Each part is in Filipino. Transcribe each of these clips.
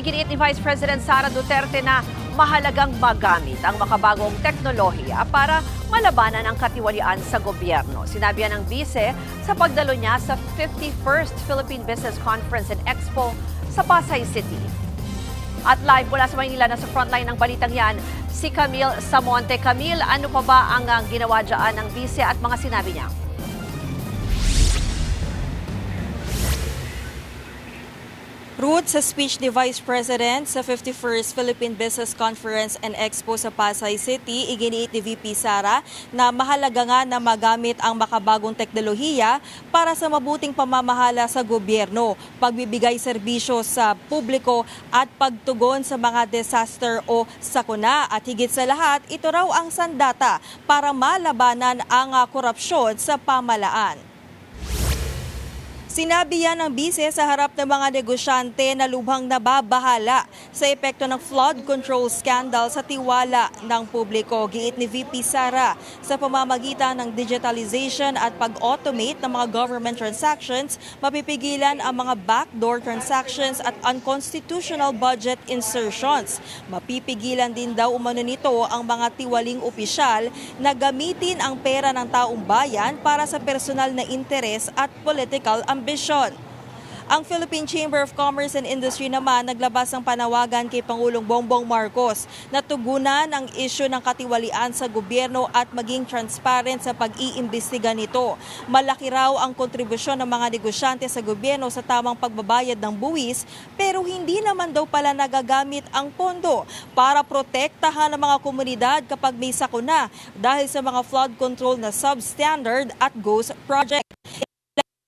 iginiit ni Vice President Sara Duterte na mahalagang magamit ang makabagong teknolohiya para malabanan ang katiwalian sa gobyerno. Sinabi yan ng Vice sa pagdalo niya sa 51st Philippine Business Conference and Expo sa Pasay City. At live mula sa Maynila na sa frontline ng balitang yan, si Camille Samonte. Camille, ano pa ba ang ginawa dyan ng Vice at mga sinabi niya? Ruth, sa speech ni Vice President sa 51st Philippine Business Conference and Expo sa Pasay City, iginiit ni VP Sara na mahalaga nga na magamit ang makabagong teknolohiya para sa mabuting pamamahala sa gobyerno, pagbibigay serbisyo sa publiko at pagtugon sa mga disaster o sakuna. At higit sa lahat, ito raw ang sandata para malabanan ang korupsyon sa pamalaan. Sinabi yan ng Vice sa harap ng mga negosyante na lubhang nababahala sa epekto ng flood control scandal sa tiwala ng publiko. Giit ni VP Sara, sa pamamagitan ng digitalization at pag-automate ng mga government transactions, mapipigilan ang mga backdoor transactions at unconstitutional budget insertions. Mapipigilan din daw umano nito ang mga tiwaling opisyal na gamitin ang pera ng taong bayan para sa personal na interes at political ambisyon. Ang Philippine Chamber of Commerce and Industry naman naglabas ng panawagan kay Pangulong Bongbong Marcos na tugunan ang isyu ng katiwalian sa gobyerno at maging transparent sa pag-iimbestiga nito. Malaki raw ang kontribusyon ng mga negosyante sa gobyerno sa tamang pagbabayad ng buwis, pero hindi naman daw pala nagagamit ang pondo para protektahan ang mga komunidad kapag may sakuna dahil sa mga flood control na substandard at ghost project.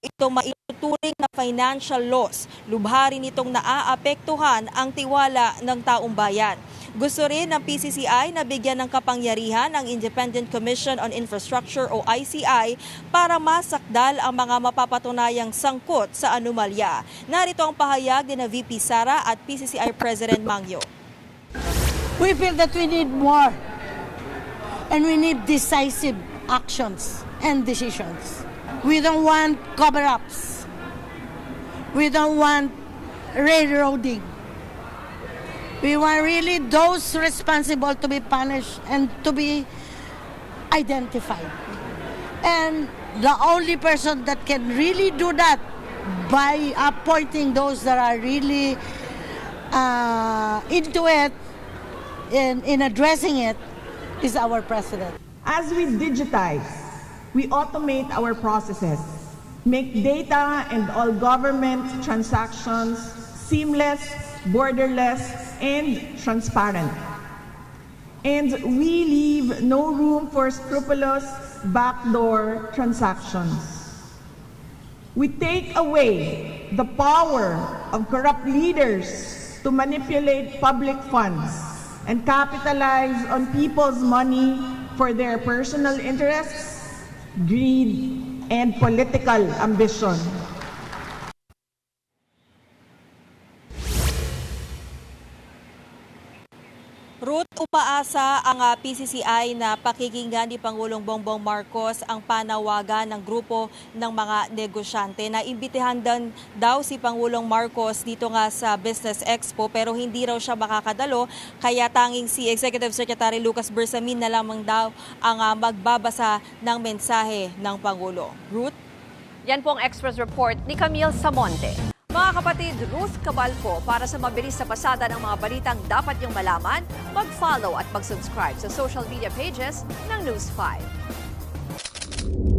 Ito maituturing na financial loss. Lubha rin itong naaapektuhan ang tiwala ng taong bayan. Gusto rin ng PCCI na bigyan ng kapangyarihan ang Independent Commission on Infrastructure o ICI para masakdal ang mga mapapatunayang sangkot sa anomalya. Narito ang pahayag ni VP Sara at PCCI President Mangyo. We feel that we need more and we need decisive actions and decisions. We don't want cover-ups. We don't want railroading. We want really those responsible to be punished and to be identified. And the only person that can really do that by appointing those that are really into it, in addressing it, is our president. As we digitize, we automate our processes, make data and all government transactions seamless, borderless, and transparent. And we leave no room for scrupulous backdoor transactions. We take away the power of corrupt leaders to manipulate public funds and capitalize on people's money for their personal interests, greed, and political ambition. Ruth, upaasa ang PCCI na pakikinggan ni Pangulong Bongbong Marcos ang panawagan ng grupo ng mga negosyante. Naimbitahan daw si Pangulong Marcos dito nga sa Business Expo pero hindi raw siya makakadalo, kaya tanging si Executive Secretary Lucas Bersamin na lamang daw ang magbabasa ng mensahe ng Pangulo. Ruth? Yan po ang Express Report ni Camille Samonte. Mga kapatid, Ruth Cabalco, para sa mabilis sa pasada ng mga balitang dapat niyong malaman, mag-follow at mag-subscribe sa social media pages ng News 5.